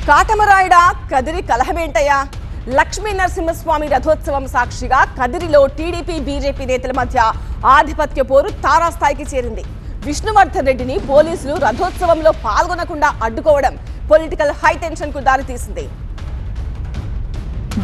కాటమరాయుడ కదిరి కలహమేంటయ్యా? లక్ష్మీ నరసింహస్వామి రథోత్సవం సాక్షిగా కదిరిలో TDP BJP నేతల మధ్య ఆధిపత్య పోరు తారాస్థాయికి చేరింది. విష్ణువర్ధన్ రెడ్డిని పోలీసులు రథోత్సవంలో పాల్గొనకుండా అడ్డుకోవడం పొలిటికల్ హై టెన్షన్ కు దారితీసింది.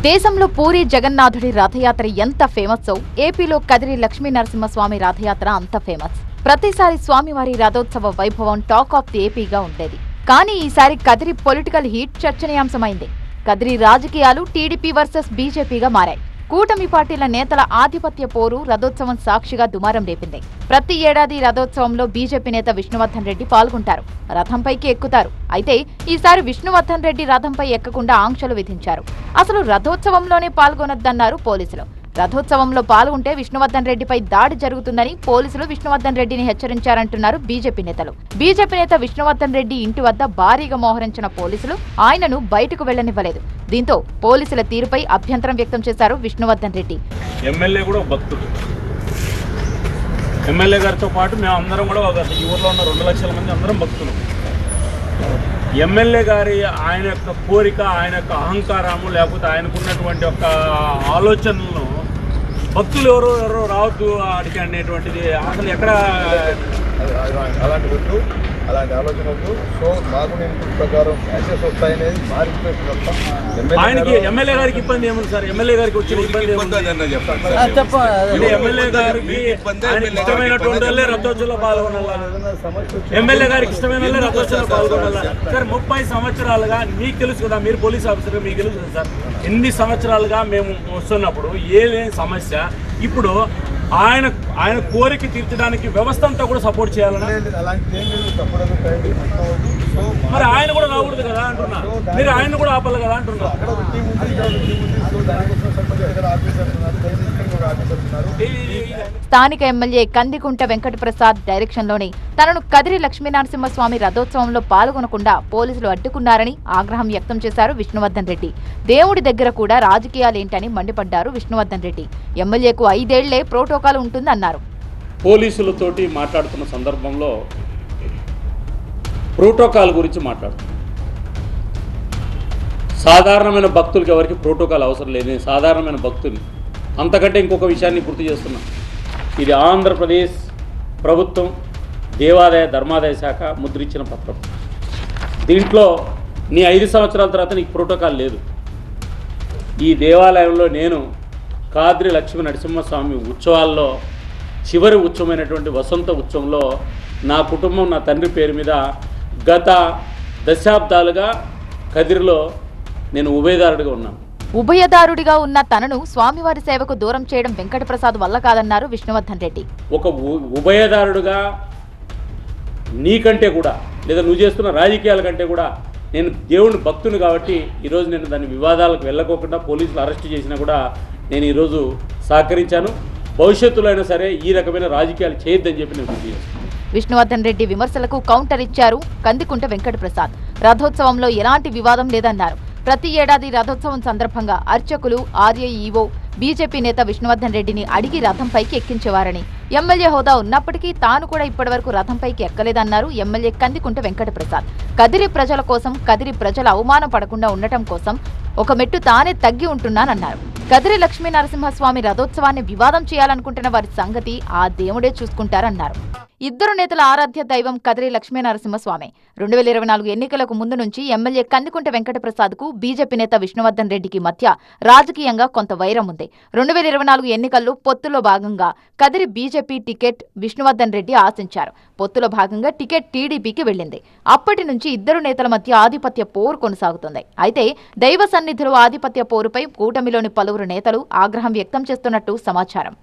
దేశంలో పూరి జగన్నాథుడి రథయాత్ర ఎంత ఫేమస్సో ఏపీలో కదిరి లక్ష్మీ నరసింహస్వామి రథయాత్ర అంత ఫేమస్. ప్రతిసారి స్వామివారి రథోత్సవ వైభవం టాక్ ఆఫ్ ది ఏపీగా ఉండేది. కానీ ఈసారి కదిరి పొలిటికల్ హీట్ చర్చనీయాంశమైంది. కదిరి రాజకీయాలు టీడీపీ వర్సెస్ బీజేపీగా మారాయి. కూటమి పార్టీల నేతల ఆధిపత్య పోరు రథోత్సవం సాక్షిగా దుమారం రేపింది. ప్రతి ఏడాది రథోత్సవంలో బీజేపీ నేత విష్ణువర్ధన్ రెడ్డి పాల్గొంటారు, రథంపైకి ఎక్కుతారు. అయితే ఈసారి విష్ణువర్ధన్ రెడ్డి రథంపై ఎక్కకుండా ఆంక్షలు విధించారు. అసలు రథోత్సవంలోనే పాల్గొనొద్దన్నారు పోలీసులు. రథోత్సవంలో పాల్గొంటే విష్ణువర్ధన్ రెడ్డిపై దాడి జరుగుతుందని పోలీసులు విష్ణువర్ధన్ రెడ్డిని హెచ్చరించారంటున్నారు బీజేపీ నేతలు. బీజేపీ నేత విష్ణువర్ధన్ రెడ్డి ఇంటి వద్ద భారీగా మోహరించిన పోలీసులు ఆయనను బయటకు వెళ్లనివ్వలేదు. దీంతో పోలీసుల తీరుపై అభ్యంతరం వ్యక్తం చేశారు విష్ణువర్ధన్ రెడ్డి. ఎమ్మెల్యే కూడా భక్తుడు. ఎమ్మెల్యే గారితో పాటు మేము అందరం కూడా ఈ ఊర్లో ఉన్న 2 లక్షల మంది అందరం భక్తులు. ఎమ్మెల్యే గారి ఆయన యొక్క కోరిక, ఆయన యొక్క అహంకారము, లేకపోతే ఆయనకున్నటువంటి ఒక ఆలోచనలను భక్తులు ఎవరో రావద్దు అడిగి అనేటువంటిది అసలు ఎక్కడ అలాంటి వద్దు, అలాంటి ఆలోచన వద్దు. సో మాకు నేను ప్రకారం యాక్సెస్ వస్తాయనేది మా రిక్వెస్ట్ తప్ప ఆయనకి ఎమ్మెల్యే గారికి ఇబ్బంది ఏముంది సార్? ఎమ్మెల్యే గారికి వచ్చిన ఇబ్బంది ఎమ్మెల్యే గారికి ఇష్టమైనటువంటి వాళ్ళే రథోత్సవంలో పాల్గొనాలా? ఎమ్మెల్యే గారికి ఇష్టమైన వాళ్ళే రథోత్సవంలో పాల్గొనాలా? సార్ 30 సంవత్సరాలుగా మీకు తెలుసు కదా, మీరు పోలీస్ ఆఫీసర్గా మీకు తెలుసు కదా సార్, ఎన్ని సంవత్సరాలుగా మేము వస్తున్నప్పుడు ఏ లేని సమస్య ఇప్పుడు ఆయన కోరిక తీర్చడానికి వ్యవస్థ అంతా కూడా సపోర్ట్ చేయాలన్నా? మరి ఆయన కూడా రాకూడదు కదా అంటున్నా, మీరు ఆయన కూడా ఆపాలి కదా అంటున్నా. స్థానిక ఎమ్మెల్యే కందికుంట వెంకటప్రసాద్ డైరెక్షన్లోనే తనను కదిరి లక్ష్మీనరసింహస్వామి రథోత్సవంలో పాల్గొనకుండా పోలీసులు అడ్డుకున్నారని ఆగ్రహం వ్యక్తం చేశారు విష్ణువర్ధన్ రెడ్డి. దేవుడి దగ్గర కూడా రాజకీయాలేంటని మండిపడ్డారు విష్ణువర్ధన్ రెడ్డి. ఎమ్మెల్యేకు 5 ఏళ్లే ప్రోటోకాల్ ఉంటుందన్నారు. పోలీసులతోటి మాట్లాడుతున్న సందర్భంలో ప్రోటోకాల్ గురించి మాట్లాడుతున్నాం. సాధారణమైన భక్తులకి ఎవరికి ప్రోటోకాల్ అవసరం లేదు. నేను సాధారణమైన భక్తుని. అంతకంటే ఇంకొక విషయాన్ని గుర్తు చేస్తున్నా. ఇది ఆంధ్రప్రదేశ్ ప్రభుత్వం దేవాదాయ ధర్మాదాయ శాఖ ముద్రించిన పత్రం. దీంట్లో నీ 5 సంవత్సరాల తర్వాత నీకు ప్రోటోకాల్ లేదు. ఈ దేవాలయంలో నేను కదిరి లక్ష్మీ నరసింహస్వామి ఉత్సవాల్లో చివరి ఉత్సవమైనటువంటి వసంత ఉత్సవంలో నా కుటుంబం నా తండ్రి పేరు మీద గత దశాబ్దాలుగా కదిరిలో నేను ఉభయదారుడిగా ఉన్నాను. ఉభయదారుడిగా ఉన్న తనను స్వామివారి సేవకు దూరం చేయడం వెంకటప్రసాద్ వల్ల కాదన్నారు విష్ణువర్ధన్ రెడ్డి. ఒక ఉభయదారుడుగా నీకంటే కూడా, లేదా నువ్వు చేస్తున్న రాజకీయాల కంటే కూడా నేను దేవుని భక్తుని కాబట్టి ఈరోజు నేను దాని వివాదాలకు వెళ్ళకోకుండా పోలీసులు అరెస్ట్ చేసినా కూడా నేను ఈరోజు సహకరించాను. భవిష్యత్తులో అయినా సరే ఈ రకమైన రాజకీయాలు చేయొద్దని చెప్పి నేను గుర్తు చేస్తాను. విష్ణువర్ధన్ రెడ్డి విమర్శలకు కౌంటర్ ఇచ్చారు కందికుంట వెంకటప్రసాద్. రథోత్సవంలో ఎలాంటి వివాదం లేదన్నారు. ప్రతి ఏడాది రథోత్సవం సందర్భంగా అర్చకులు, ఆర్ఐఈఓ, బీజేపీ నేత విష్ణువర్ధన్ రెడ్డిని అడిగి రథంపైకి ఎక్కించేవారని, ఎమ్మెల్యే హోదా ఉన్నప్పటికీ తాను కూడా ఇప్పటివరకు రథంపైకి ఎక్కలేదన్నారు ఎమ్మెల్యే కందికుంట వెంకటప్రసాద్. కదిరి ప్రజల కోసం, కదిరి ప్రజలు అవమానం పడకుండా ఉండటం కోసం ఒక మెట్టు తానే తగ్గి ఉంటున్నానన్నారు. కదిరి లక్ష్మీ నరసింహస్వామి రథోత్సవాన్ని వివాదం చేయాలనుకుంటున్న వారి సంగతి ఆ దేవుడే చూసుకుంటారన్నారు. ఇద్దరు నేతల ఆరాధ్య దైవం కదిరి లక్ష్మీ నరసింహస్వామి. 2024 ఎన్నికలకు ముందు నుంచి ఎమ్మెల్యే కందికుంట వెంకటప్రసాద్ కు బీజేపీ నేత విష్ణువర్ధన్ రెడ్డికి మధ్య రాజకీయంగా కొంత వైరం ఉంది. 2024 ఎన్నికల్లో పొత్తులో భాగంగా కదిరి బీజేపీ టికెట్ విష్ణువర్ధన్ రెడ్డి ఆశించారు. పొత్తులో భాగంగా టికెట్ టీడీపీకి వెళ్లింది. అప్పటి నుంచి ఇద్దరు నేతల మధ్య ఆధిపత్య పోరు కొనసాగుతుంది. అయితే దైవ సన్నిధిలో ఆధిపత్య పోరుపై కూటమిలోని పలువురు నేతలు ఆగ్రహం వ్యక్తం చేస్తున్నట్టు సమాచారం.